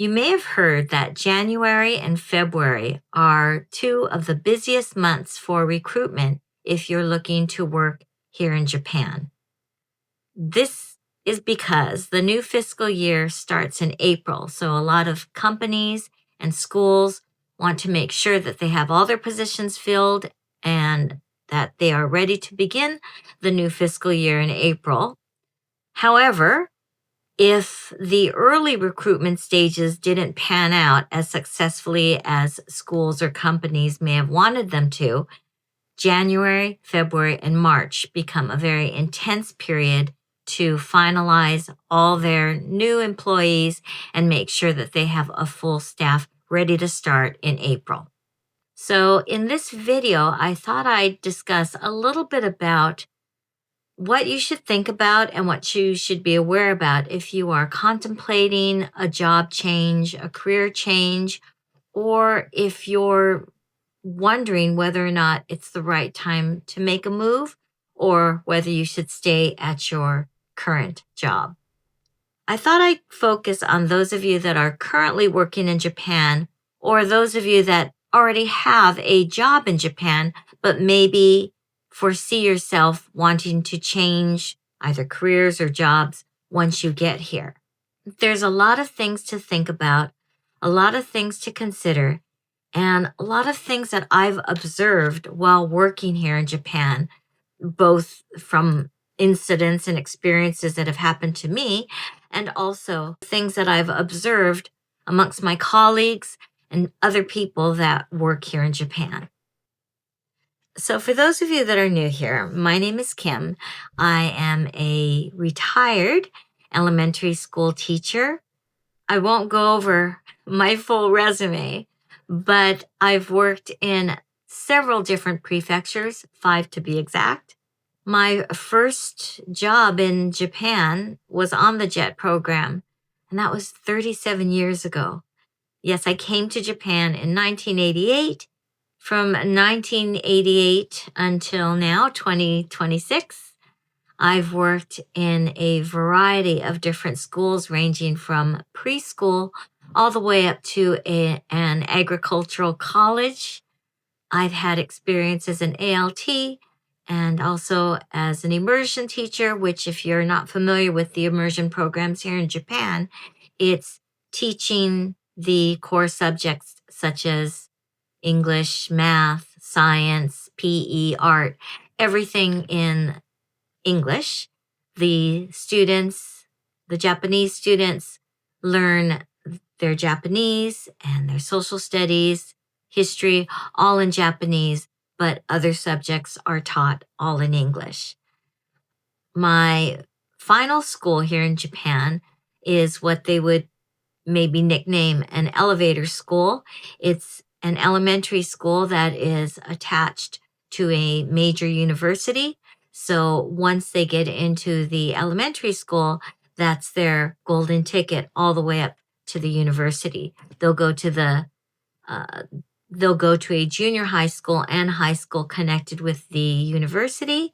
You may have heard that January and February are two of the busiest months for recruitment if you're looking to work here in Japan. This is because the new fiscal year starts in April, so a lot of companies and schools want to make sure that they have all their positions filled and that they are ready to begin the new fiscal year in April. However, if the early recruitment stages didn't pan out as successfully as schools or companies may have wanted them to, January, February, and March become a very intense period to finalize all their new employees and make sure that they have a full staff ready to start in April. So in this video, I thought I'd discuss a little bit about what you should think about and what you should be aware about if you are contemplating a job change, a career change, or if you're wondering whether or not it's the right time to make a move or whether you should stay at your current job. I thought I'd focus on those of you that are currently working in Japan or those of you that already have a job in Japan, but maybe foresee yourself wanting to change either careers or jobs once you get here. There's a lot of things to think about, a lot of things to consider, and a lot of things that I've observed while working here in Japan, both from incidents and experiences that have happened to me, and also things that I've observed amongst my colleagues and other people that work here in Japan. So for those of you that are new here, my name is Kim. I am a retired elementary school teacher. I won't go over my full resume, but I've worked in several different prefectures, 5 to be exact. My first job in Japan was on the JET program, and that was 37 years ago. Yes, I came to Japan in 1988. From 1988 until now, 2026, I've worked in a variety of different schools ranging from preschool all the way up to an agricultural college. I've had experience as an ALT and also as an immersion teacher, which if you're not familiar with the immersion programs here in Japan, it's teaching the core subjects such as English, math, science, PE, art, everything in English. The Japanese students learn their Japanese and their social studies, history, all in Japanese, but other subjects are taught all in English. My final school here in Japan is what they would maybe nickname an elevator school. It's an elementary school that is attached to a major university. So once they get into the elementary school, that's their golden ticket all the way up to the university. They'll go to a junior high school and high school connected with the university.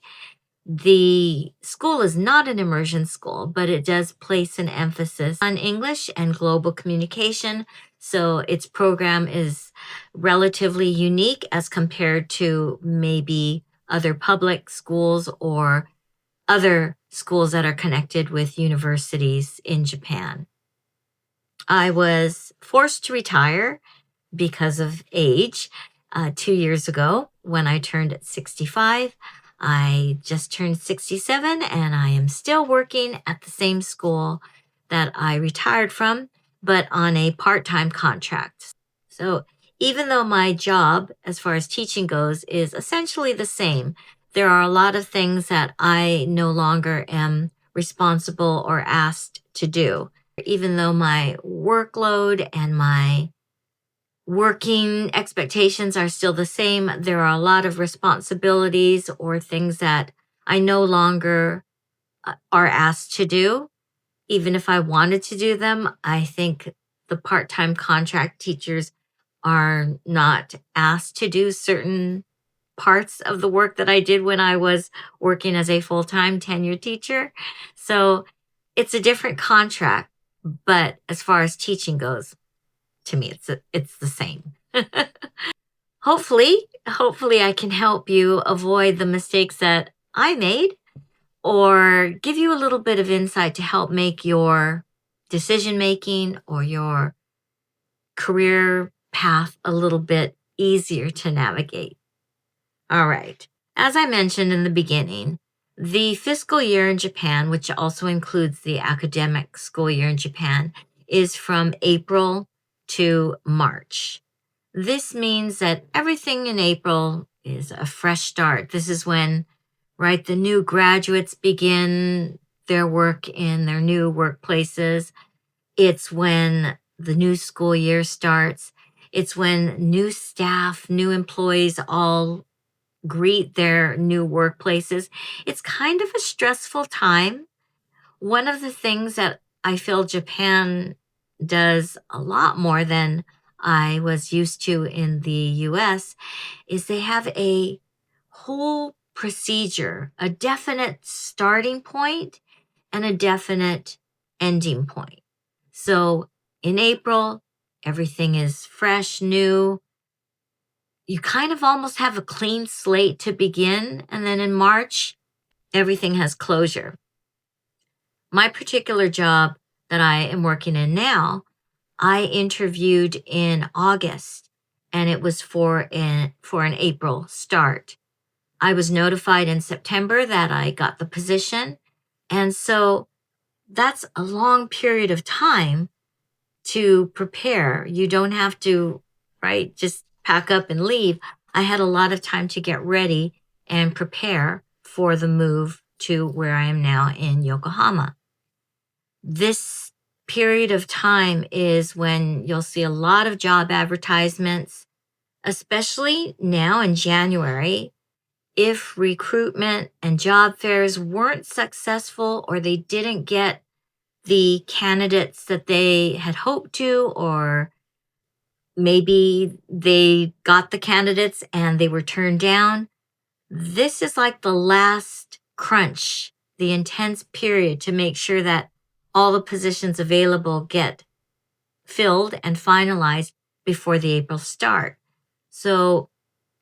The school is not an immersion school, but it does place an emphasis on English and global communication. So its program is relatively unique as compared to maybe other public schools or other schools that are connected with universities in Japan. I was forced to retire because of age 2 years ago when I turned 65. I just turned 67 and I am still working at the same school that I retired from, but on a part-time contract. So even though my job, as far as teaching goes, is essentially the same, there are a lot of things that I no longer am responsible or asked to do. Even though my workload and my working expectations are still the same, there are a lot of responsibilities or things that I no longer are asked to do. Even if I wanted to do them, I think the part-time contract teachers are not asked to do certain parts of the work that I did when I was working as a full-time tenured teacher. So it's a different contract, But as far as teaching goes, to me, it's the same. Hopefully I can help you avoid the mistakes that I made or give you a little bit of insight to help make your decision making or your career path a little bit easier to navigate. All right. As I mentioned in the beginning, the fiscal year in Japan, which also includes the academic school year in Japan, is from April to March. This means that everything in April is a fresh start. This is when, right, the new graduates begin their work in their new workplaces. It's when the new school year starts. It's when new staff, new employees all greet their new workplaces. It's kind of a stressful time. One of the things that I feel Japan does a lot more than I was used to in the US is they have a whole procedure, a definite starting point and a definite ending point. So in April, everything is fresh, new. You kind of almost have a clean slate to begin. And then in March, everything has closure. My particular job that I am working in now, I interviewed in August and it was for an April start. I was notified in September that I got the position. And so that's a long period of time to prepare. You don't have to, right, just pack up and leave. I had a lot of time to get ready and prepare for the move to where I am now in Yokohama. This period of time is when you'll see a lot of job advertisements, especially now in January. If recruitment and job fairs weren't successful or they didn't get the candidates that they had hoped to, or maybe they got the candidates and they were turned down, this is like the last crunch, the intense period to make sure that all the positions available get filled and finalized before the April start. So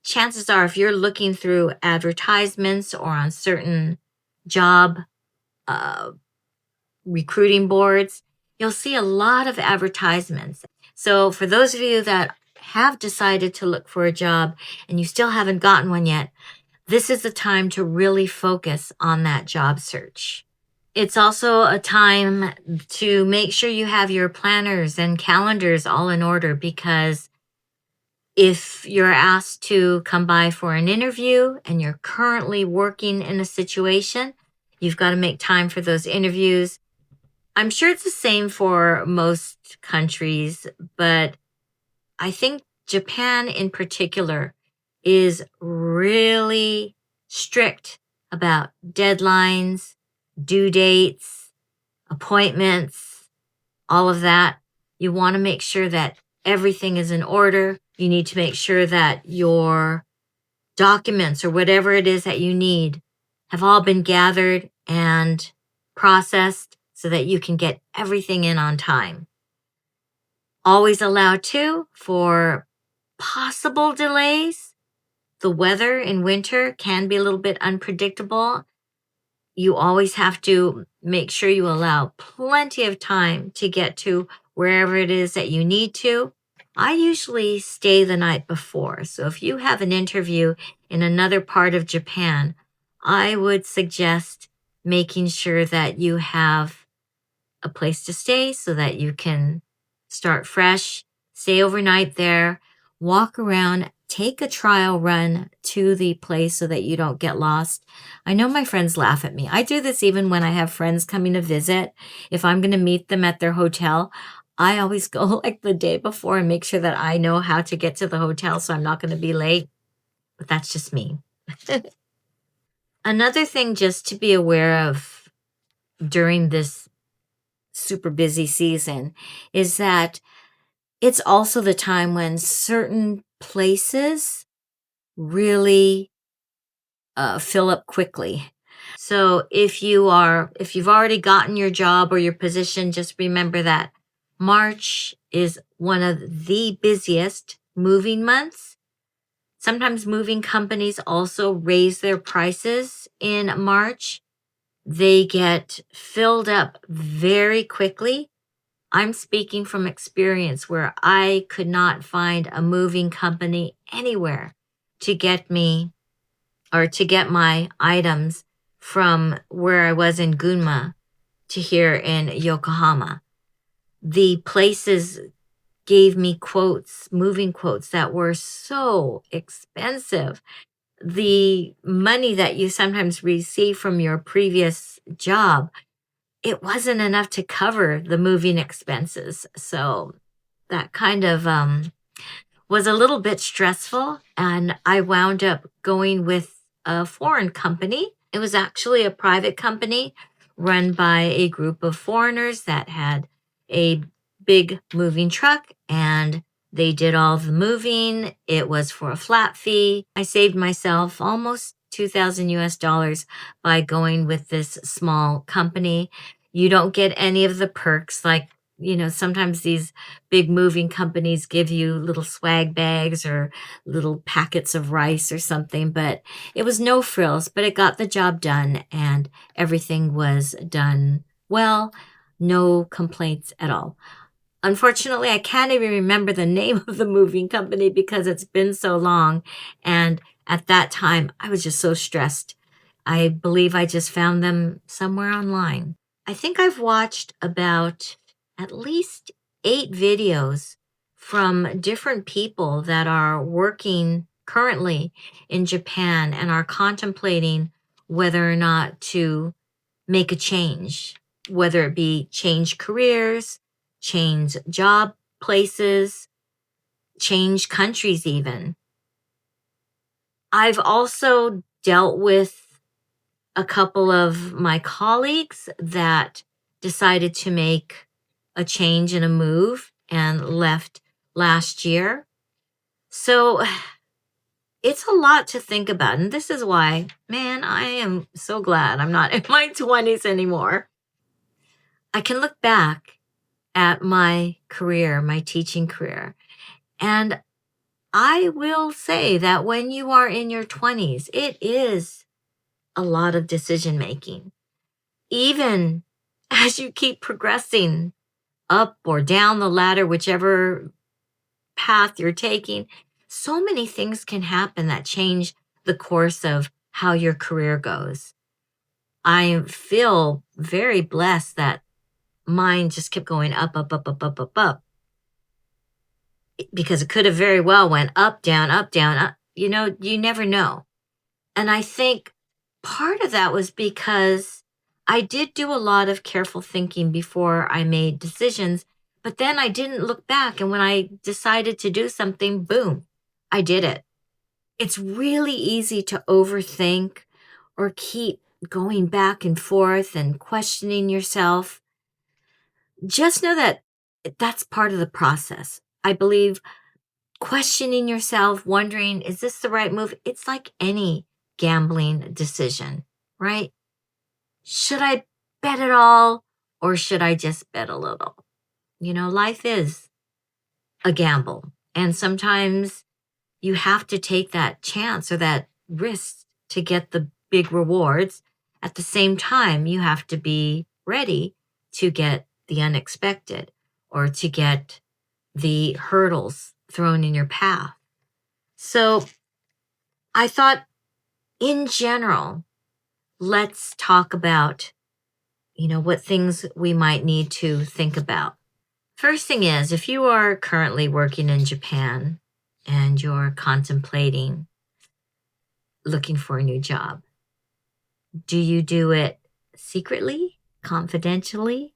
chances are, if you're looking through advertisements or on certain job recruiting boards, you'll see a lot of advertisements. So for those of you that have decided to look for a job and you still haven't gotten one yet, this is the time to really focus on that job search. It's also a time to make sure you have your planners and calendars all in order, because if you're asked to come by for an interview and you're currently working in a situation, you've got to make time for those interviews. I'm sure it's the same for most countries, but I think Japan in particular is really strict about deadlines, due dates, appointments, all of that. You want to make sure that everything is in order. You need to make sure that your documents or whatever it is that you need have all been gathered and processed so that you can get everything in on time. Always allow too for possible delays. The weather in winter can be a little bit unpredictable. You always have to make sure you allow plenty of time to get to wherever it is that you need to. I usually stay the night before. So if you have an interview in another part of Japan, I would suggest making sure that you have a place to stay so that you can start fresh, stay overnight there, walk around, take a trial run to the place so that you don't get lost. I know my friends laugh at me. I do this even when I have friends coming to visit. If I'm going to meet them at their hotel, I always go like the day before and make sure that I know how to get to the hotel so I'm not going to be late. But that's just me. Another thing just to be aware of during this super busy season is that it's also the time when certain places really fill up quickly. So if you've already gotten your job or your position, just remember that March is one of the busiest moving months. Sometimes moving companies also raise their prices in March. They get filled up very quickly. I'm speaking from experience where I could not find a moving company anywhere to get me or to get my items from where I was in Gunma to here in Yokohama. The places gave me quotes, moving quotes that were so expensive. The money that you sometimes receive from your previous job, it wasn't enough to cover the moving expenses. So that kind of was a little bit stressful, and I wound up going with a foreign company. It was actually a private company run by a group of foreigners that had a big moving truck, and they did all the moving. It was for a flat fee. I saved myself almost 2,000 US dollars by going with this small company. You don't get any of the perks like, sometimes these big moving companies give you little swag bags or little packets of rice or something, but it was no frills, but it got the job done and everything was done well. No complaints at all. Unfortunately, I can't even remember the name of the moving company because it's been so long. And at that time, I was just so stressed. I believe I just found them somewhere online. I think I've watched about at least 8 videos from different people that are working currently in Japan and are contemplating whether or not to make a change, whether it be change careers, change job places, change countries even. I've also dealt with a couple of my colleagues that decided to make a change and a move and left last year. So it's a lot to think about. And this is why, man, I am so glad I'm not in my 20s anymore. I can look back at my career, my teaching career, and I will say that when you are in your 20s, it is a lot of decision making. Even as you keep progressing up or down the ladder, whichever path you're taking, so many things can happen that change the course of how your career goes. I feel very blessed that mine just kept going up, up, up, up, up, up, up. Because it could have very well went up, down, up, down, up. You never know. And I think part of that was because I did do a lot of careful thinking before I made decisions, but then I didn't look back. And when I decided to do something, boom, I did it. It's really easy to overthink or keep going back and forth and questioning yourself. Just know that that's part of the process. I believe questioning yourself, wondering, is this the right move? It's like any gambling decision, right? Should I bet it all or should I just bet a little? Life is a gamble. And sometimes you have to take that chance or that risk to get the big rewards. At the same time, you have to be ready to get the unexpected or to get the hurdles thrown in your path. So I thought, in general, let's talk about, what things we might need to think about. First thing is, if you are currently working in Japan and you're contemplating looking for a new job, do you do it secretly, confidentially,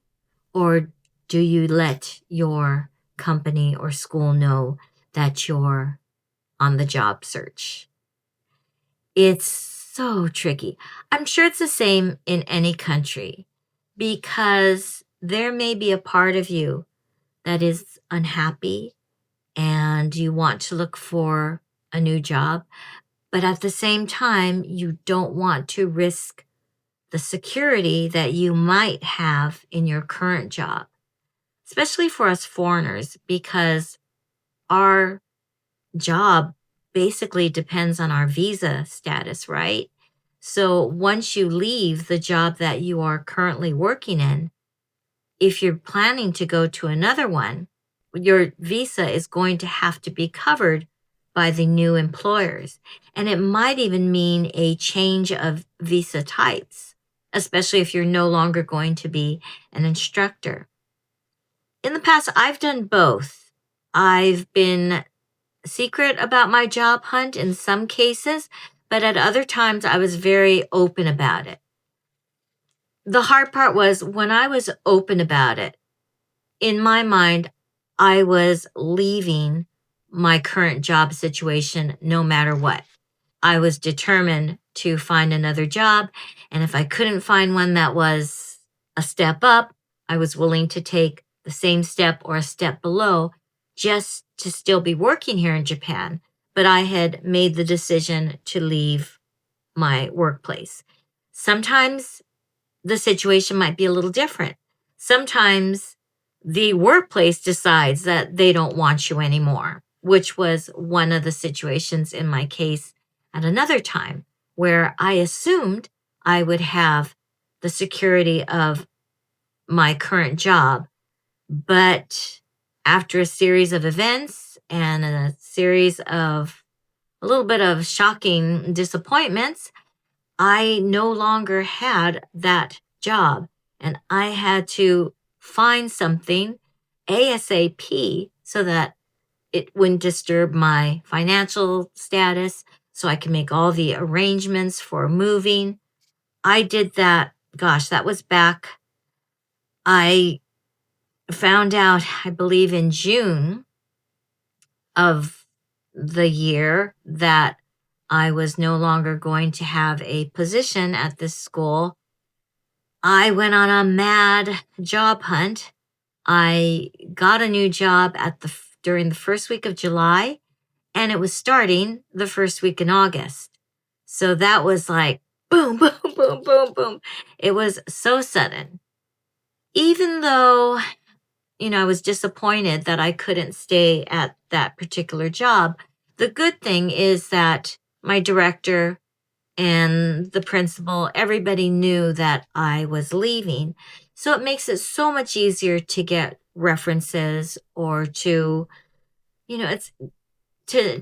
or do you let your company or school know that you're on the job search? It's so tricky. I'm sure it's the same in any country because there may be a part of you that is unhappy and you want to look for a new job, but at the same time, you don't want to risk the security that you might have in your current job, especially for us foreigners, because our job basically depends on our visa status, right? So once you leave the job that you are currently working in, if you're planning to go to another one, your visa is going to have to be covered by the new employers. And it might even mean a change of visa types, especially if you're no longer going to be an instructor. In the past, I've done both. I've been secret about my job hunt in some cases, but at other times I was very open about it. The hard part was when I was open about it, in my mind, I was leaving my current job situation no matter what. I was determined to find another job, and if I couldn't find one that was a step up, I was willing to take the same step or a step below just to still be working here in Japan. But I had made the decision to leave my workplace. Sometimes the situation might be a little different. Sometimes the workplace decides that they don't want you anymore, which was one of the situations in my case at another time where I assumed I would have the security of my current job. But after a series of events and a series of a little bit of shocking disappointments, I no longer had that job and I had to find something ASAP so that it wouldn't disturb my financial status, so I can make all the arrangements for moving. I did that. Gosh, that was back. I found out, I believe, in June of the year that I was no longer going to have a position at this school. I went on a mad job hunt. I got a new job during the first week of July, and it was starting the first week in August. So that was like boom, boom, boom, boom, boom. It was so sudden. Even though, I was disappointed that I couldn't stay at that particular job, the good thing is that my director and the principal, everybody knew that I was leaving. So it makes it so much easier to get references or it's to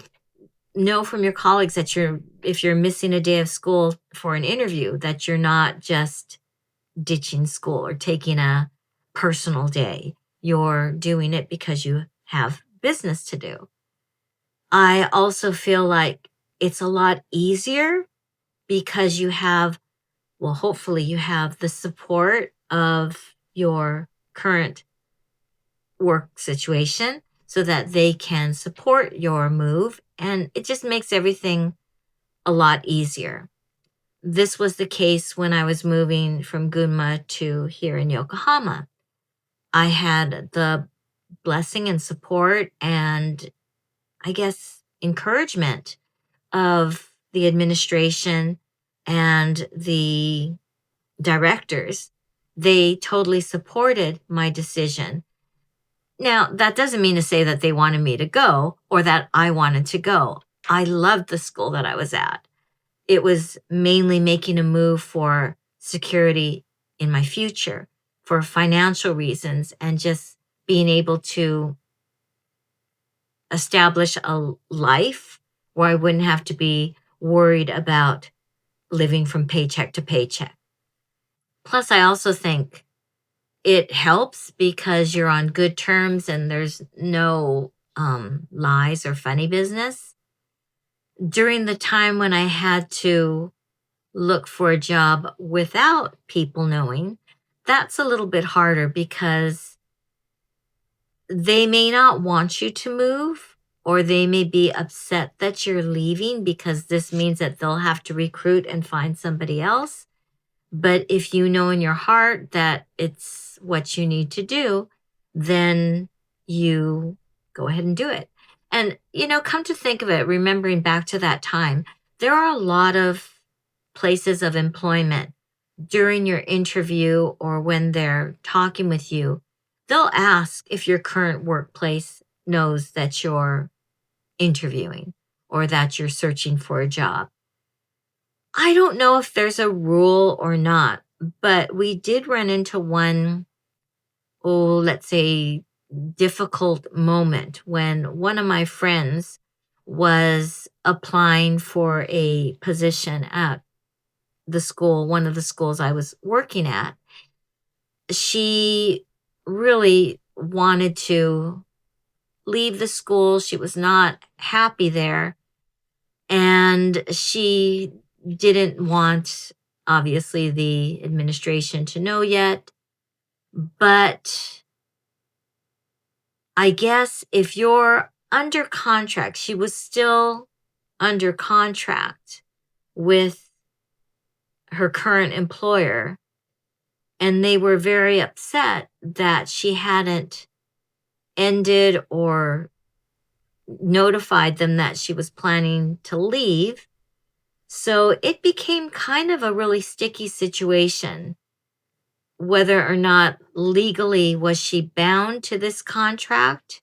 know from your colleagues that if you're missing a day of school for an interview, that you're not just ditching school or taking a personal day. You're doing it because you have business to do. I also feel like it's a lot easier because hopefully you have the support of your current work situation so that they can support your move. And it just makes everything a lot easier. This was the case when I was moving from Gunma to here in Yokohama. I had the blessing and support and I guess encouragement of the administration and the directors. They totally supported my decision. Now, that doesn't mean to say that they wanted me to go or that I wanted to go. I loved the school that I was at. It was mainly making a move for security in my future, for financial reasons, and just being able to establish a life where I wouldn't have to be worried about living from paycheck to paycheck. Plus, I also think it helps because you're on good terms and there's no lies or funny business. During the time when I had to look for a job without people knowing, that's a little bit harder because they may not want you to move or they may be upset that you're leaving because this means that they'll have to recruit and find somebody else. But if you know in your heart that it's what you need to do, then you go ahead and do it. And, come to think of it, remembering back to that time, there are a lot of places of employment during your interview or when they're talking with you, they'll ask if your current workplace knows that you're interviewing or that you're searching for a job. I don't know if there's a rule or not, but we did run into one, let's say, difficult moment when one of my friends was applying for a position at the school, one of the schools I was working at. She really wanted to leave the school. She was not happy there. And she didn't want, obviously, the administration to know yet. But I guess if you're under contract, she was still under contract with her current employer. And they were very upset that she hadn't ended or notified them that she was planning to leave. So it became kind of a really sticky situation, whether or not legally was she bound to this contract,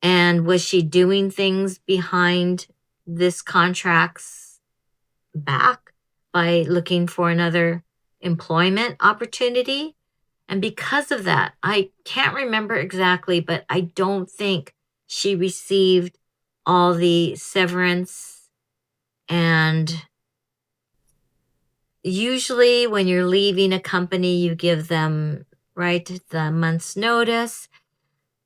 and was she doing things behind this contract's back by looking for another employment opportunity. And because of that, I can't remember exactly, but I don't think she received all the severance. And usually when you're leaving a company, you give them, right, the month's notice.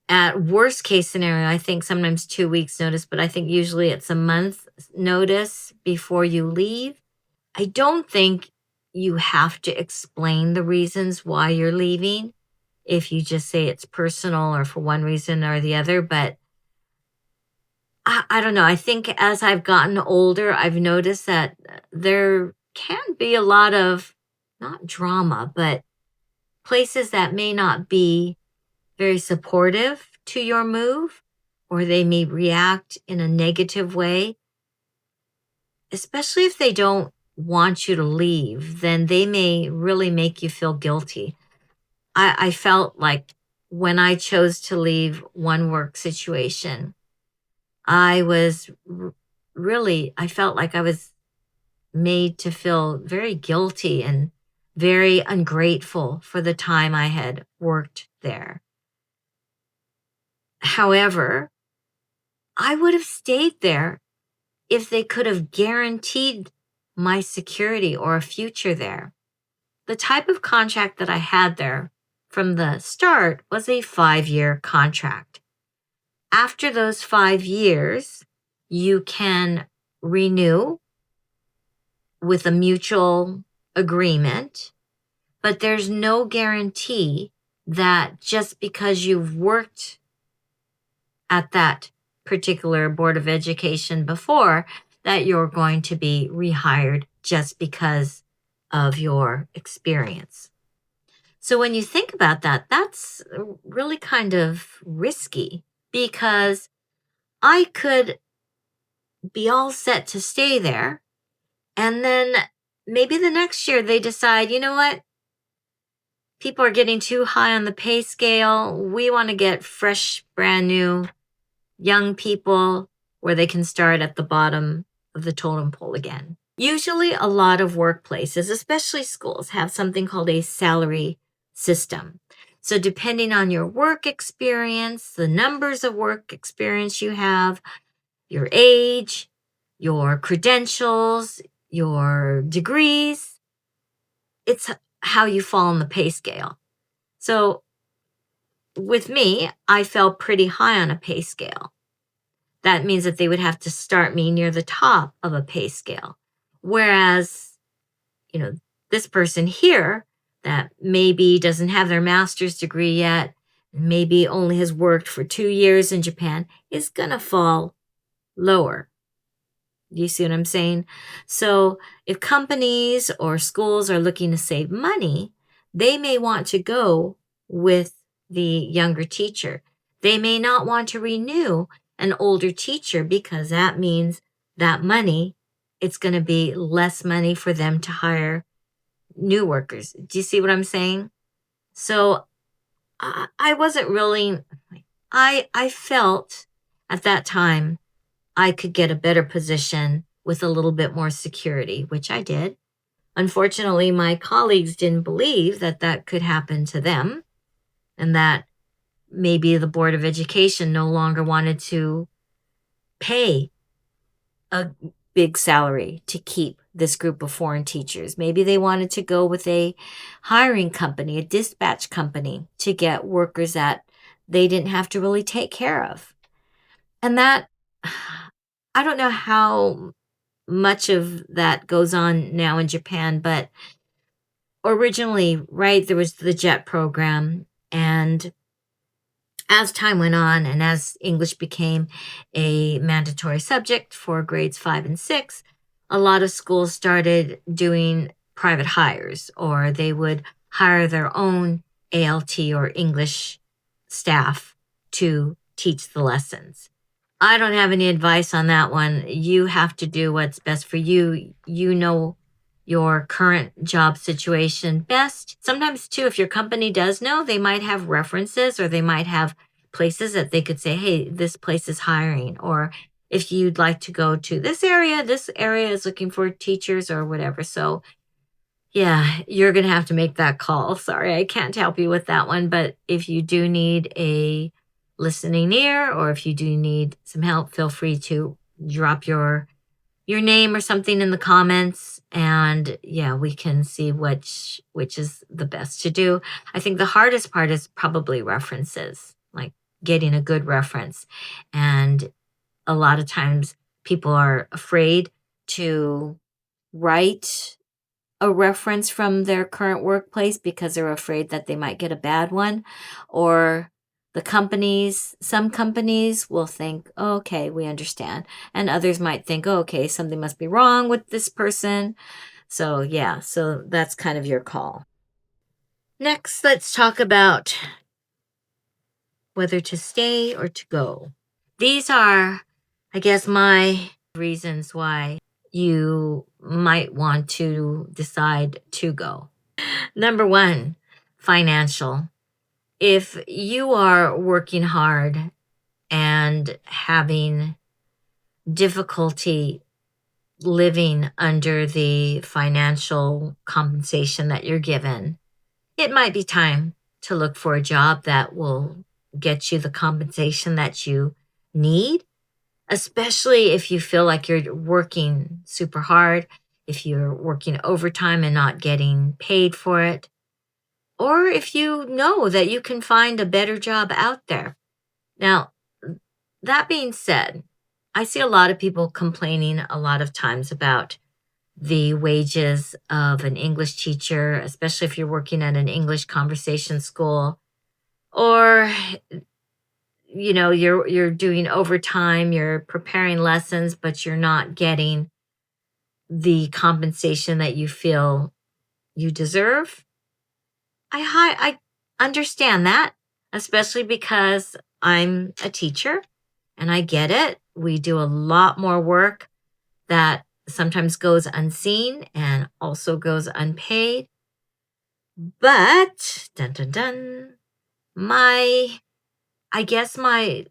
At worst case scenario, I think sometimes 2 weeks notice, but I think usually it's a month notice before you leave. I don't think you have to explain the reasons why you're leaving if you just say it's personal or for one reason or the other. But I don't know. I think as I've gotten older, I've noticed that there can be a lot of, not drama, but places that may not be very supportive to your move, or they may react in a negative way, especially if they don't want you to leave, then they may really make you feel guilty. I felt like when I chose to leave one work situation, I was I felt like I was made to feel very guilty and very ungrateful for the time I had worked there. However, I would have stayed there if they could have guaranteed my security or a future there. The type of contract that I had there from the start was a 5-year contract. After those 5 years, you can renew with a mutual agreement, but there's no guarantee that just because you've worked at that particular Board of Education before, that you're going to be rehired just because of your experience. So when you think about that, that's really kind of risky, because I could be all set to stay there, and then maybe the next year they decide, you know what? People are getting too high on the pay scale. We want to get fresh, brand new, young people where they can start at the bottom of the totem pole again. Usually a lot of workplaces, especially schools, have something called a salary system. So depending on your work experience, the numbers of work experience you have, your age, your credentials, your degrees, it's how you fall on the pay scale. So with me, I fell pretty high on a pay scale. That means that they would have to start me near the top of a pay scale. Whereas, this person here that maybe doesn't have their master's degree yet, maybe only has worked for 2 years in Japan, is going to fall lower. You see what I'm saying? So if companies or schools are looking to save money, they may want to go with the younger teacher. They may not want to renew an older teacher, because that means that money, it's going to be less money for them to hire new workers. Do you see what I'm saying? So I wasn't really, I felt at that time I could get a better position with a little bit more security, which I did. Unfortunately, my colleagues didn't believe that that could happen to them, and that maybe the Board of Education no longer wanted to pay a big salary to keep this group of foreign teachers. Maybe they wanted to go with a hiring company, a dispatch company, to get workers that they didn't have to really take care of. And that, I don't know how much of that goes on now in Japan, but originally, right, there was the JET program. And as time went on and as English became a mandatory subject for grades 5 and 6, a lot of schools started doing private hires, or they would hire their own ALT or English staff to teach the lessons. I don't have any advice on that one. You have to do what's best for you. You know your current job situation best. Sometimes, too, if your company does know, they might have references, or they might have places that they could say, hey, this place is hiring. Or if you'd like to go to this area is looking for teachers or whatever. So, yeah, you're going to have to make that call. Sorry, I can't help you with that one. But if you do need a listening ear, or if you do need some help, feel free to drop your name or something in the comments, and yeah, we can see which is the best to do. I think the hardest part is probably references, like getting a good reference. And a lot of times people are afraid to write a reference from their current workplace because they're afraid that they might get a bad one. Or some companies will think, oh, okay, we understand. And others might think, oh, okay, something must be wrong with this person. So yeah, so that's kind of your call. Next, let's talk about whether to stay or to go. These are, I guess, my reasons why you might want to decide to go. Number one, financial. If you are working hard and having difficulty living under the financial compensation that you're given, it might be time to look for a job that will get you the compensation that you need, especially if you feel like you're working super hard, if you're working overtime and not getting paid for it, or if you know that you can find a better job out there. Now, that being said, I see a lot of people complaining a lot of times about the wages of an English teacher, especially if you're working at an English conversation school, or you're doing overtime, you're preparing lessons, but you're not getting the compensation that you feel you deserve. I understand that, especially because I'm a teacher and I get it. We do a lot more work that sometimes goes unseen and also goes unpaid. But, dun dun dun, I guess my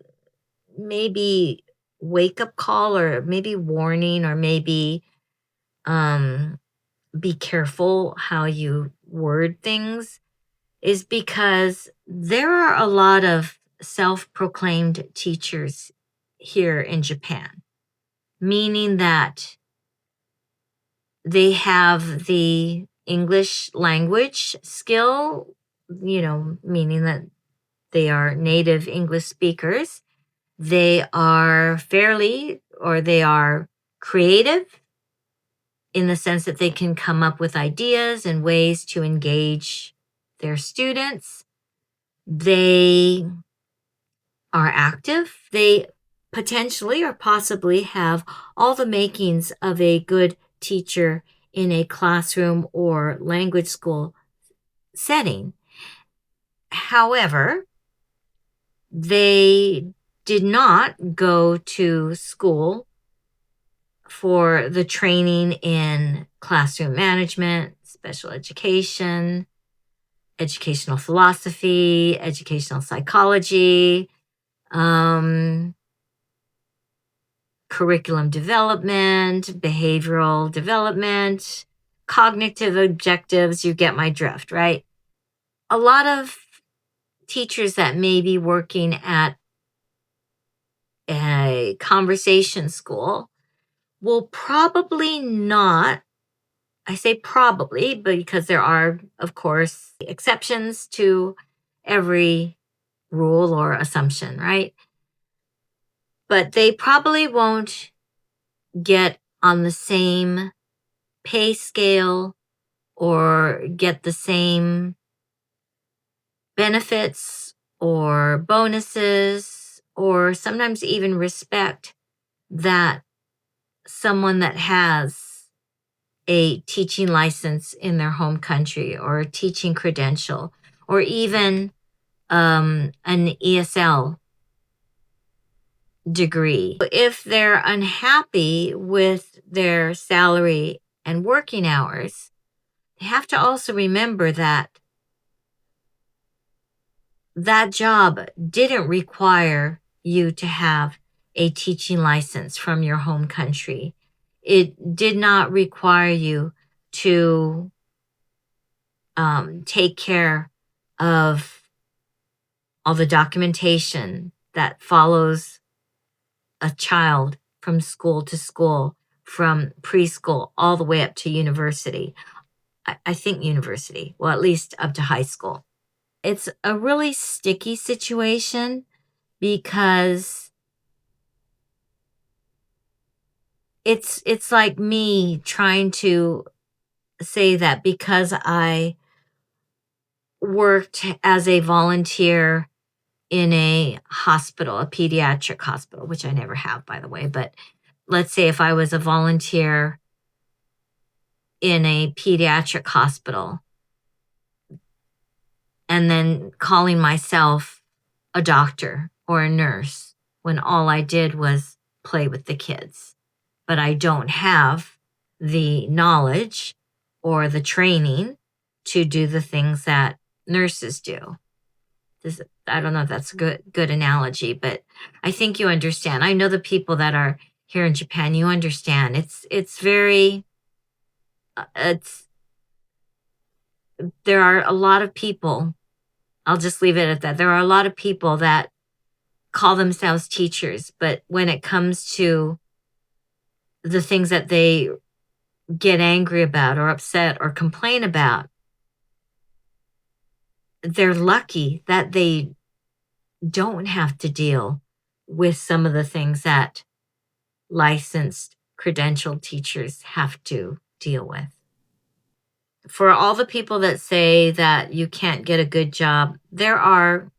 maybe wake up call, or maybe warning, or maybe be careful how you word things, is because there are a lot of self-proclaimed teachers here in Japan, meaning that they have the English language skill, meaning that they are native English speakers. They are they are creative in the sense that they can come up with ideas and ways to engage their students. They are active. They potentially or possibly have all the makings of a good teacher in a classroom or language school setting. However, they did not go to school for the training in classroom management, special education, educational philosophy, educational psychology, curriculum development, behavioral development, cognitive objectives. You get my drift, right? A lot of teachers that may be working at a conversation school will probably not, I say probably, because there are, of course, exceptions to every rule or assumption, right? But they probably won't get on the same pay scale or get the same benefits or bonuses or sometimes even respect that someone that has a teaching license in their home country or a teaching credential or even an ESL degree. If they're unhappy with their salary and working hours, they have to also remember that that job didn't require you to have a teaching license from your home country. It did not require you to take care of all the documentation that follows a child from school to school, from preschool all the way up to university. I think university, well, at least up to high school. It's a really sticky situation because it's like me trying to say that because I worked as a volunteer in a hospital, a pediatric hospital, which I never have, by the way, but let's say if I was a volunteer in a pediatric hospital and then calling myself a doctor or a nurse when all I did was play with the kids, but I don't have the knowledge or the training to do the things that nurses do. I don't know if that's a good analogy, but I think you understand. I know the people that are here in Japan, you understand. It's very it's there are a lot of people, I'll just leave it at that. There are a lot of people that call themselves teachers, but when it comes to the things that they get angry about or upset or complain about, they're lucky that they don't have to deal with some of the things that licensed, credentialed teachers have to deal with. For all the people that say that you can't get a good job, there are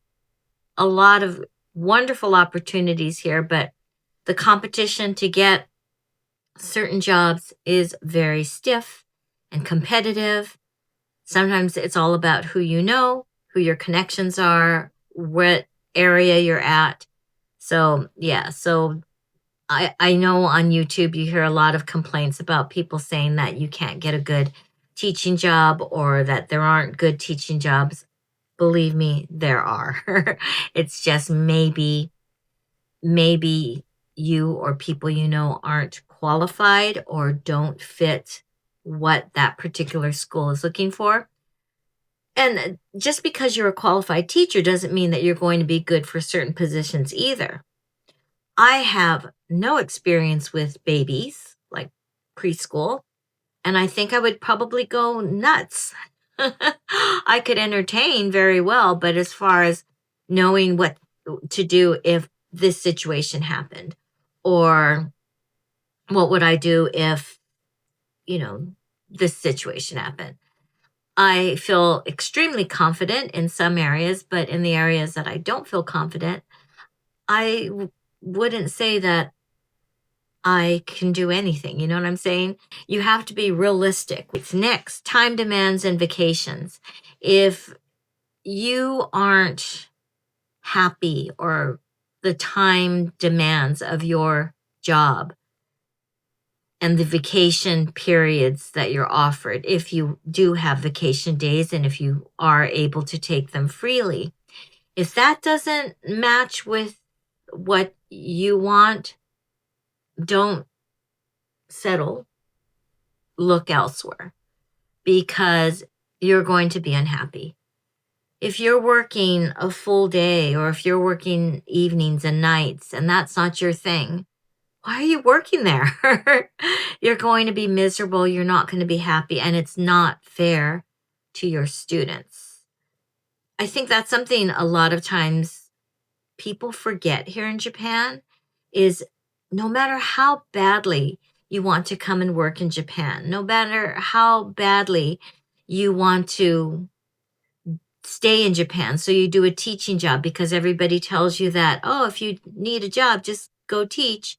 a lot of wonderful opportunities here, but the competition to get certain jobs is very stiff and competitive. Sometimes it's all about who you know, who your connections are, what area you're at. So, yeah, so I know on YouTube you hear a lot of complaints about people saying that you can't get a good teaching job or that there aren't good teaching jobs. Believe me, there are. It's just maybe you or people you know aren't qualified or don't fit what that particular school is looking for. And just because you're a qualified teacher doesn't mean that you're going to be good for certain positions either. I have no experience with babies, like preschool, and I think I would probably go nuts. I could entertain very well, but as far as knowing what to do if this situation happened, or what would I do if, this situation happened? I feel extremely confident in some areas, but in the areas that I don't feel confident, I wouldn't say that I can do anything. You know what I'm saying? You have to be realistic. It's next, time demands and vacations. If you aren't happy or the time demands of your job and the vacation periods that you're offered, if you do have vacation days and if you are able to take them freely. If that doesn't match with what you want, don't settle, look elsewhere, because you're going to be unhappy. If you're working a full day or if you're working evenings and nights and that's not your thing, why are you working there? You're going to be miserable. You're not going to be happy. And it's not fair to your students. I think that's something a lot of times people forget here in Japan is no matter how badly you want to come and work in Japan, no matter how badly you want to stay in Japan, so you do a teaching job because everybody tells you that, oh, if you need a job, just go teach.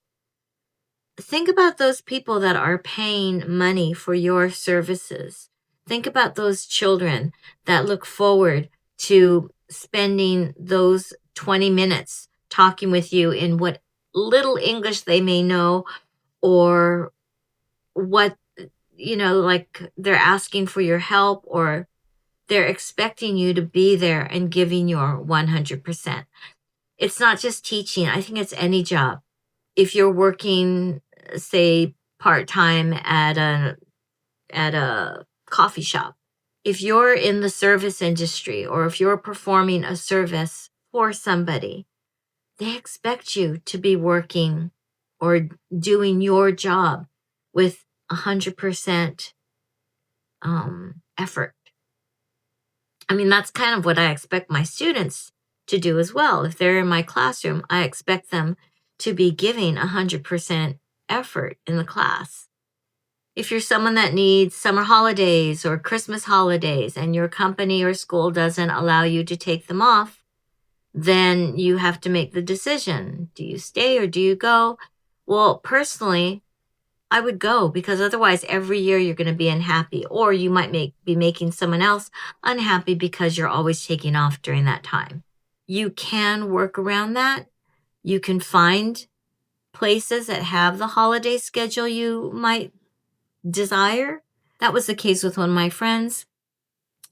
Think about those people that are paying money for your services. Think about those children that look forward to spending those 20 minutes talking with you in what little English they may know, or what, like they're asking for your help, or they're expecting you to be there and giving your 100%. It's not just teaching. I think it's any job. If you're working, say, part-time at a coffee shop, if you're in the service industry or if you're performing a service for somebody, they expect you to be working or doing your job with 100% effort. I mean, that's kind of what I expect my students to do as well. If they're in my classroom, I expect them to be giving 100% effort in the class. If you're someone that needs summer holidays or Christmas holidays and your company or school doesn't allow you to take them off, then you have to make the decision. Do you stay or do you go? Well, personally, I would go, because otherwise every year you're going to be unhappy, or you might be making someone else unhappy because you're always taking off during that time. You can work around that. You can find places that have the holiday schedule you might desire. That was the case with one of my friends.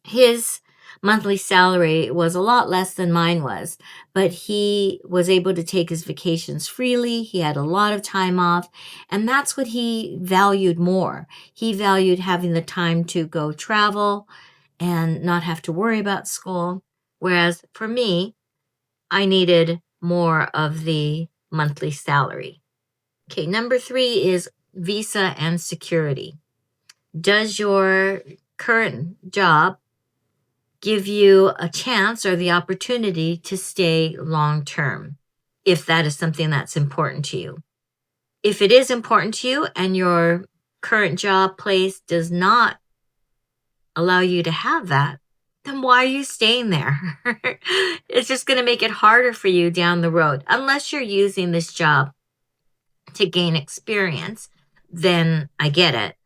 His monthly salary was a lot less than mine was, but he was able to take his vacations freely. He had a lot of time off, and that's what he valued more. He valued having the time to go travel and not have to worry about school. Whereas for me, I needed more of the monthly salary. Okay, number 3 is visa and security. Does your current job give you a chance or the opportunity to stay long term, if that is something that's important to you? If it is important to you and your current job place does not allow you to have that, then why are you staying there? It's just going to make it harder for you down the road. Unless you're using this job to gain experience, then I get it.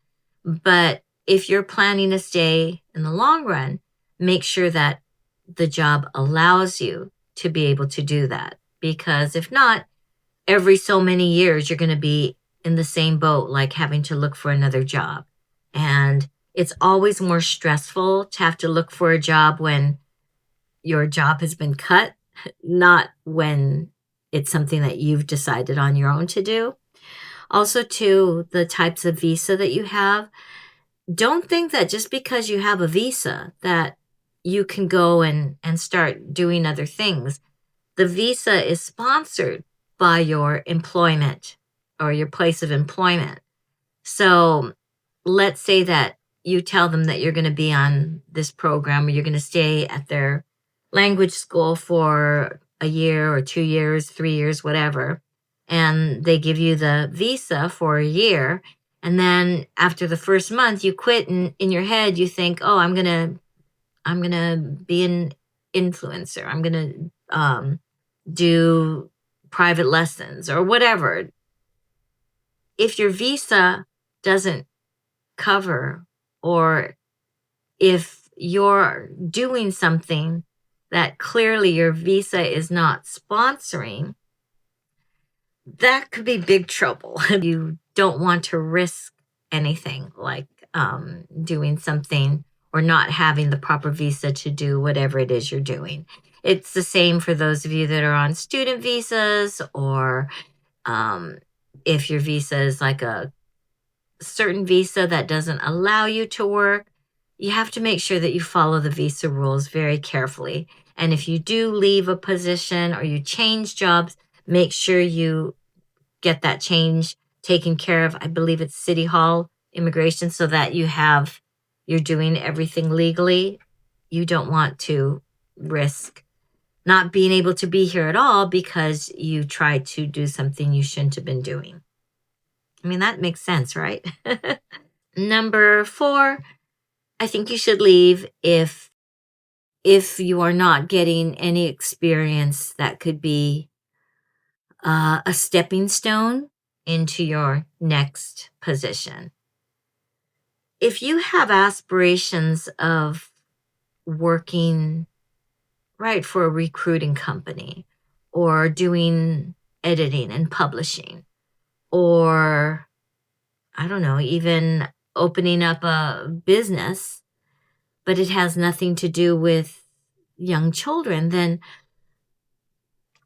But if you're planning to stay in the long run, make sure that the job allows you to be able to do that. Because if not, every so many years, you're going to be in the same boat, like having to look for another job. And it's always more stressful to have to look for a job when your job has been cut, not when it's something that you've decided on your own to do. Also, too, the types of visa that you have. Don't think that just because you have a visa that you can go and start doing other things. The visa is sponsored by your employment or your place of employment. So let's say that you tell them that you're going to be on this program, or you're going to stay at their language school for a year or 2 years, 3 years, whatever. And they give you the visa for a year. And then after the first month, you quit, and in your head, you think, oh, I'm going to be an influencer. I'm going to do private lessons or whatever. If your visa doesn't cover, or if you're doing something that clearly your visa is not sponsoring, that could be big trouble. You don't want to risk anything like doing something or not having the proper visa to do whatever it is you're doing. It's the same for those of you that are on student visas, or um, if your visa is like a certain visa that doesn't allow you to work, you have to make sure that you follow the visa rules very carefully. And if you do leave a position or you change jobs, make sure you get that change taken care of. I believe it's City Hall immigration, so that you're doing everything legally. You don't want to risk not being able to be here at all because you tried to do something you shouldn't have been doing. I mean, that makes sense, right? Number 4, I think you should leave if you are not getting any experience that could be a stepping stone into your next position. If you have aspirations of working right for a recruiting company, or doing editing and publishing, or I don't know, even opening up a business, but it has nothing to do with young children, then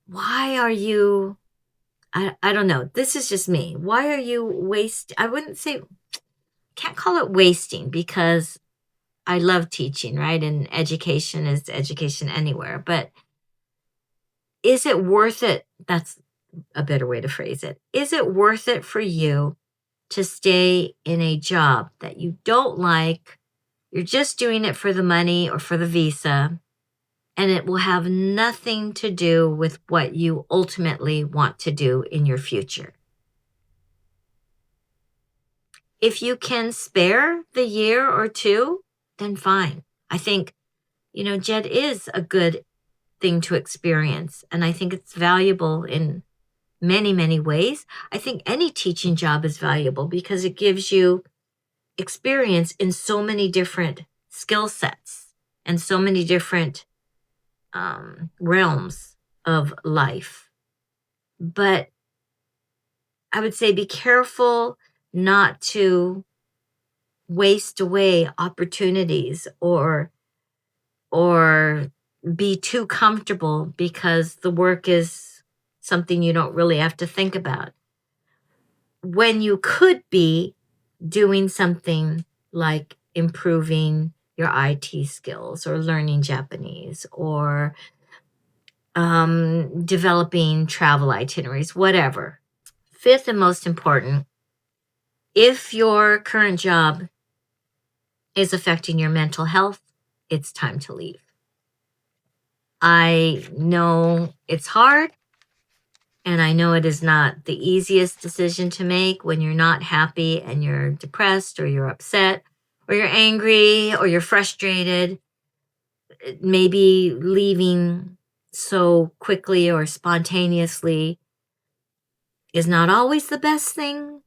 why are you, I don't know, this is just me. Why are you I wouldn't say, can't call it wasting, because I love teaching, right? And education is education anywhere. But is it worth it? That's a better way to phrase it. Is it worth it for you to stay in a job that you don't like? You're just doing it for the money or for the visa, and it will have nothing to do with what you ultimately want to do in your future. If you can spare the year or two, then fine. I think, JED is a good thing to experience, and I think it's valuable in many, many ways. I think any teaching job is valuable because it gives you experience in so many different skill sets and so many different realms of life. But I would say be careful not to waste away opportunities, or be too comfortable because the work is something you don't really have to think about, when you could be doing something like improving your IT skills, or learning Japanese, or developing travel itineraries, whatever. 5th and most important, if your current job is affecting your mental health, it's time to leave. I know it's hard, and I know it is not the easiest decision to make when you're not happy and you're depressed, or you're upset, or you're angry, or you're frustrated. Maybe leaving so quickly or spontaneously is not always the best thing,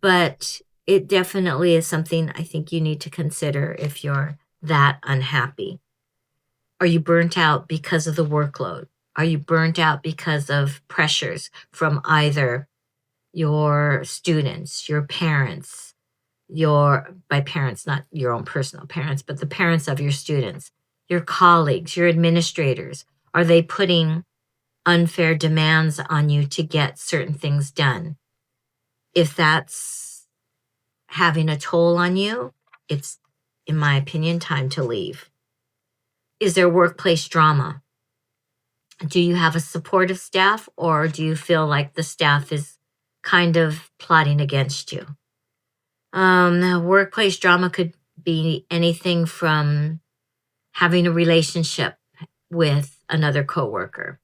but it definitely is something I think you need to consider if you're that unhappy. Are you burnt out because of the workload? Are you burnt out because of pressures from either your students, your parents, by parents, not your own personal parents, but the parents of your students, your colleagues, your administrators? Are they putting unfair demands on you to get certain things done? If that's having a toll on you, it's, in my opinion, time to leave. Is there workplace drama? Do you have a supportive staff, or do you feel like the staff is kind of plotting against you? Now, workplace drama could be anything from having a relationship with another coworker.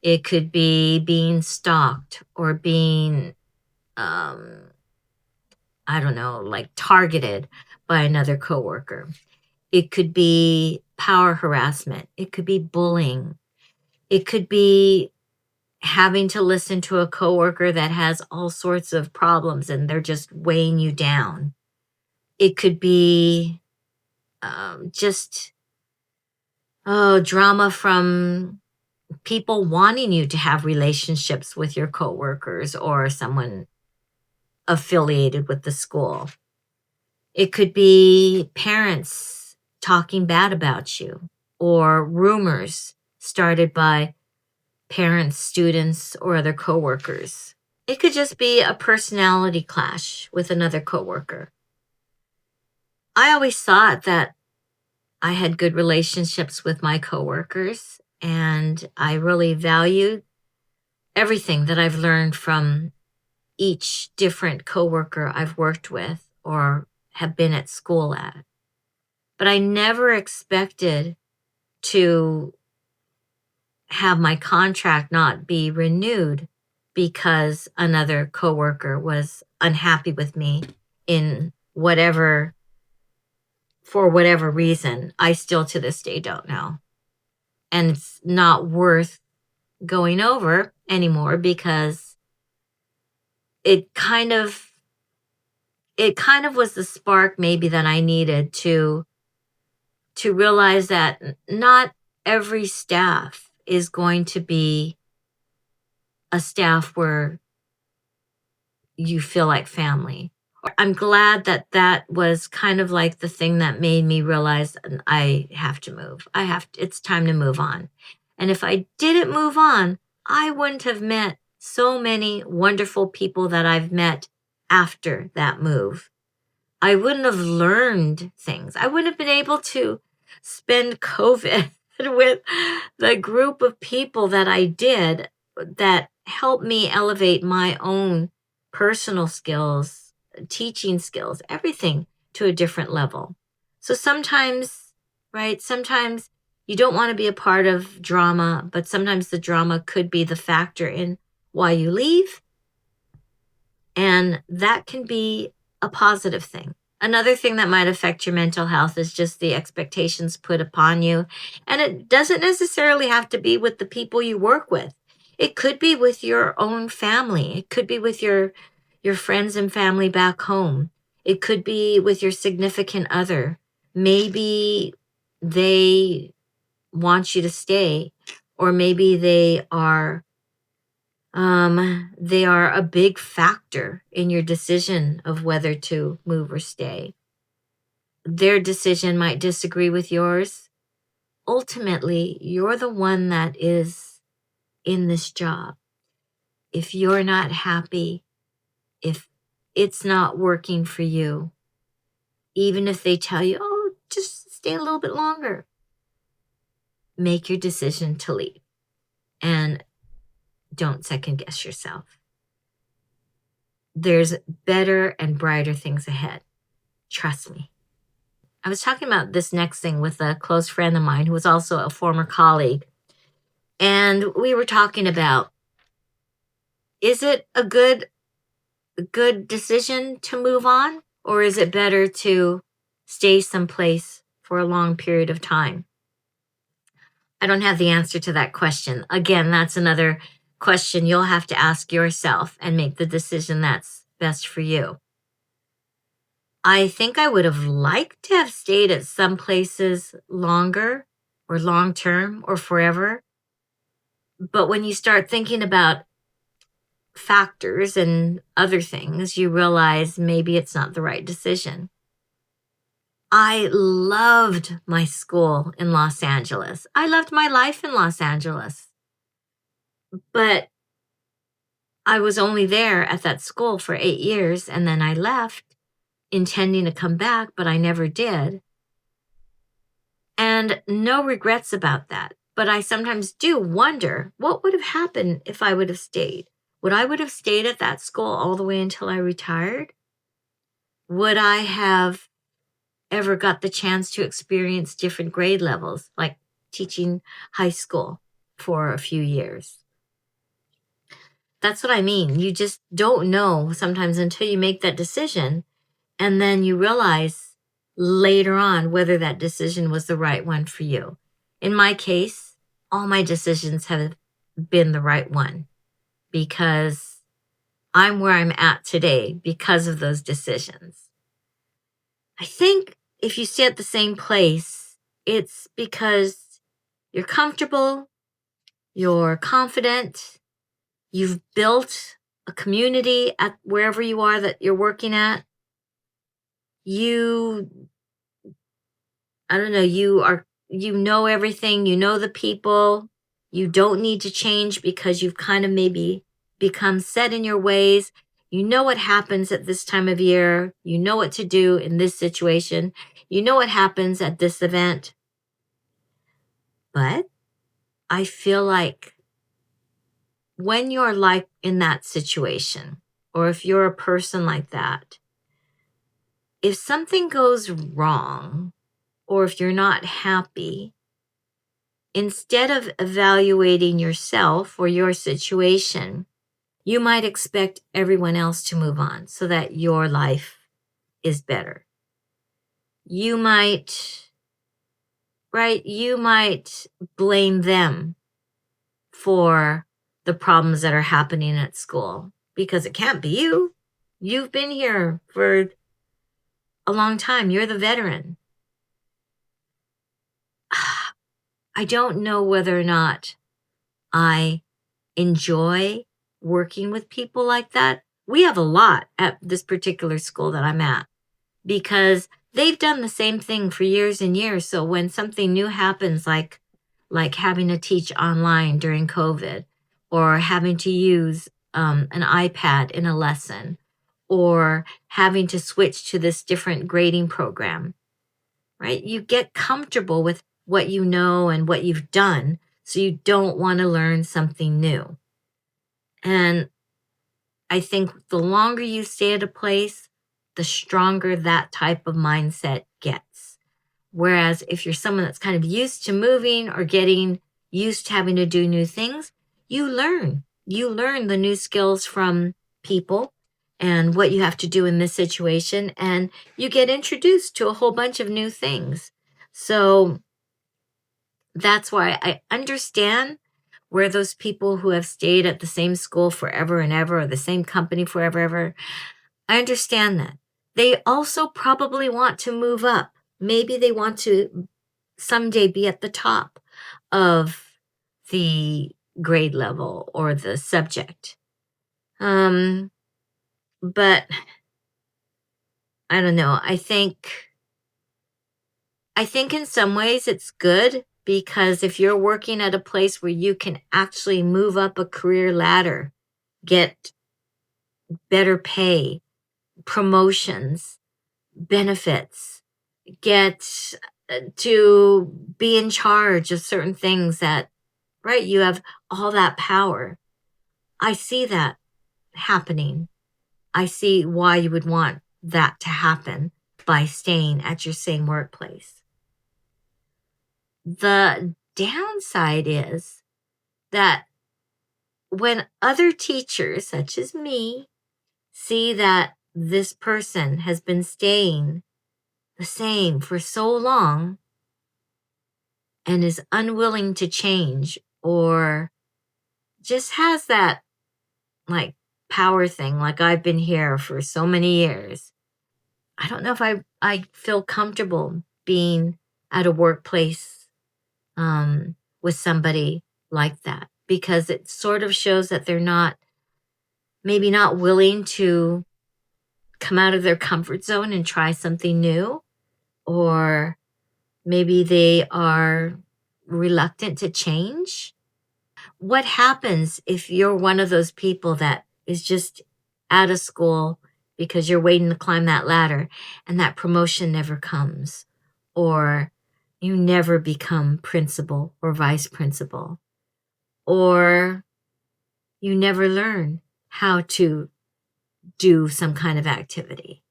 It could be being stalked, or being, I don't know, like targeted by another coworker. It could be power harassment. It could be bullying. It could be having to listen to a coworker that has all sorts of problems and they're just weighing you down. It could be just drama from people wanting you to have relationships with your coworkers or someone affiliated with the school. It could be parents talking bad about you or rumors started by parents, students, or other coworkers. It could just be a personality clash with another coworker. I always thought that I had good relationships with my coworkers, and I really valued everything that I've learned from each different coworker I've worked with or have been at school at. But I never expected to have my contract not be renewed because another coworker was unhappy with me in whatever, for whatever reason. I still to this day don't know. And it's not worth going over anymore because it kind of was the spark maybe that I needed to realize that not every staff is going to be a staff where you feel like family. I'm glad that that was kind of like the thing that made me realize I have to move. It's time to move on. And if I didn't move on, I wouldn't have met so many wonderful people that I've met after that move. I wouldn't have learned things. I wouldn't have been able to spend COVID with the group of people that I did that helped me elevate my own personal skills, teaching skills, everything to a different level. So sometimes, right, sometimes you don't want to be a part of drama, but sometimes the drama could be the factor in why you leave. And that can be a positive thing. Another thing that might affect your mental health is just the expectations put upon you. And it doesn't necessarily have to be with the people you work with. It could be with your own family. It could be with your friends and family back home. It could be with your significant other. Maybe they want you to stay, or maybe they are a big factor in your decision of whether to move or stay. Their decision might disagree with yours. Ultimately, you're the one that is in this job. If you're not happy, if it's not working for you, even if they tell you, oh, just stay a little bit longer, make your decision to leave and don't second guess yourself. There's better and brighter things ahead. Trust me. I was talking about this next thing with a close friend of mine who was also a former colleague. And we were talking about, is it a good decision to move on? Or is it better to stay someplace for a long period of time? I don't have the answer to that question. Again, that's another question you'll have to ask yourself and make the decision that's best for you. I think I would have liked to have stayed at some places longer or long term or forever. But when you start thinking about factors and other things, you realize maybe it's not the right decision. I loved my school in Los Angeles. I loved my life in Los Angeles. But I was only there at that school for 8 years, and then I left intending to come back, but I never did. And no regrets about that. But I sometimes do wonder what would have happened if I would have stayed. Would I would have stayed at that school all the way until I retired? Would I have ever got the chance to experience different grade levels, like teaching high school for a few years? That's what I mean. You just don't know sometimes until you make that decision. And then you realize later on whether that decision was the right one for you. In my case, all my decisions have been the right one because I'm where I'm at today because of those decisions. I think if you stay at the same place, it's because you're comfortable, you're confident, you've built a community at wherever you are that you're working at. I don't know, you know everything, you know the people. You don't need to change because you've kind of maybe become set in your ways. You know what happens at this time of year. You know what to do in this situation. You know what happens at this event. But I feel like when you're like in that situation, or if you're a person like that, if something goes wrong, or if you're not happy, instead of evaluating yourself or your situation, you might expect everyone else to move on so that your life is better. You might, right? You might blame them for the problems that are happening at school because it can't be you. You've been here for a long time. You're the veteran. I don't know whether or not I enjoy working with people like that. We have a lot at this particular school that I'm at because they've done the same thing for years and years. So when something new happens, like having to teach online during COVID, or having to use an iPad in a lesson, or having to switch to this different grading program, right? You get comfortable with what you know and what you've done, so you don't want to learn something new. And I think the longer you stay at a place, the stronger that type of mindset gets. Whereas if you're someone that's kind of used to moving or getting used to having to do new things, you learn. You learn the new skills from people and what you have to do in this situation, and you get introduced to a whole bunch of new things. So that's why I understand where those people who have stayed at the same school forever and ever, or the same company forever and ever, I understand that. They also probably want to move up. Maybe they want to someday be at the top of the grade level or the subject. But I don't know. I think in some ways it's good because if you're working at a place where you can actually move up a career ladder, get better pay, promotions, benefits, get to be in charge of certain things that, right, you have all that power. I see that happening. I see why you would want that to happen by staying at your same workplace. The downside is that when other teachers, such as me, see that this person has been staying the same for so long and is unwilling to change, or just has that like power thing, like I've been here for so many years, I don't know if I feel comfortable being at a workplace with somebody like that, because it sort of shows that they're maybe not willing to come out of their comfort zone and try something new, or maybe they are reluctant to change. What happens if you're one of those people that is just out of school because you're waiting to climb that ladder and that promotion never comes, or you never become principal or vice principal, or you never learn how to do some kind of activity?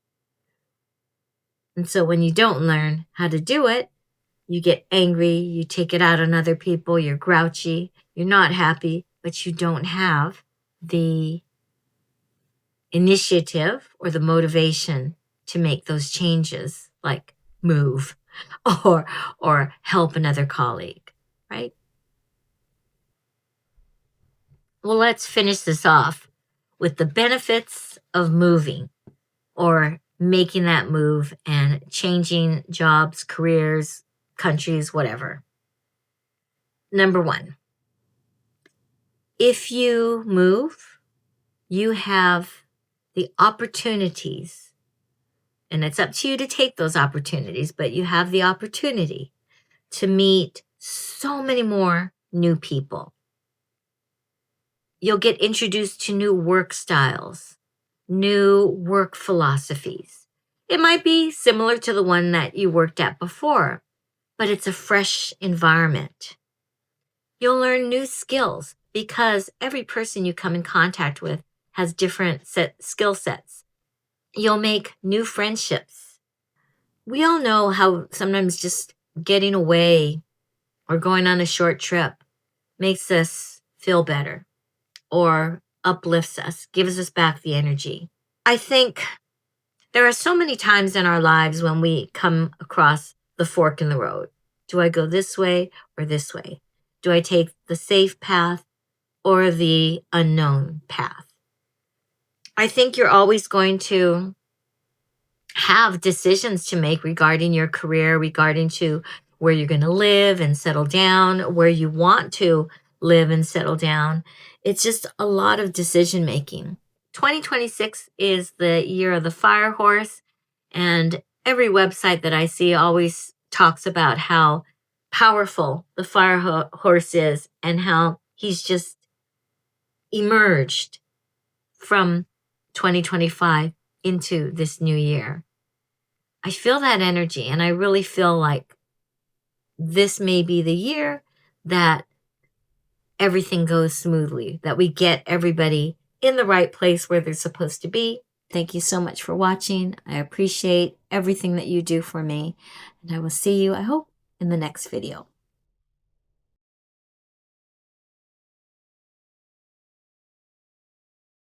And so when you don't learn how to do it, you get angry, you take it out on other people, you're grouchy, you're not happy, but you don't have the initiative or the motivation to make those changes, like move or help another colleague, right? Well, let's finish this off with the benefits of moving or making that move and changing jobs, careers, countries, whatever. Number one, If you move, you have the opportunities, and it's up to you to take those opportunities, but you have the opportunity to meet so many more new people. You'll get introduced to new work styles, new work philosophies. It might be similar to the one that you worked at before, but it's a fresh environment. You'll learn new skills because every person you come in contact with has different skill sets. You'll make new friendships. We all know how sometimes just getting away or going on a short trip makes us feel better or uplifts us, gives us back the energy. I think there are so many times in our lives when we come across the fork in the road. Do I go this way or this way? Do I take the safe path or the unknown path? I think you're always going to have decisions to make regarding your career, regarding to where you're going to live and settle down, where you want to live and settle down. It's just a lot of decision making. 2026 is the year of the fire horse, and every website that I see always talks about how powerful the fire horse is and how he's just emerged from 2025 into this new year. I feel that energy, and I really feel like this may be the year that everything goes smoothly, that we get everybody in the right place where they're supposed to be. Thank you so much for watching. I appreciate everything that you do for me, and I will see you, I hope, in the next video.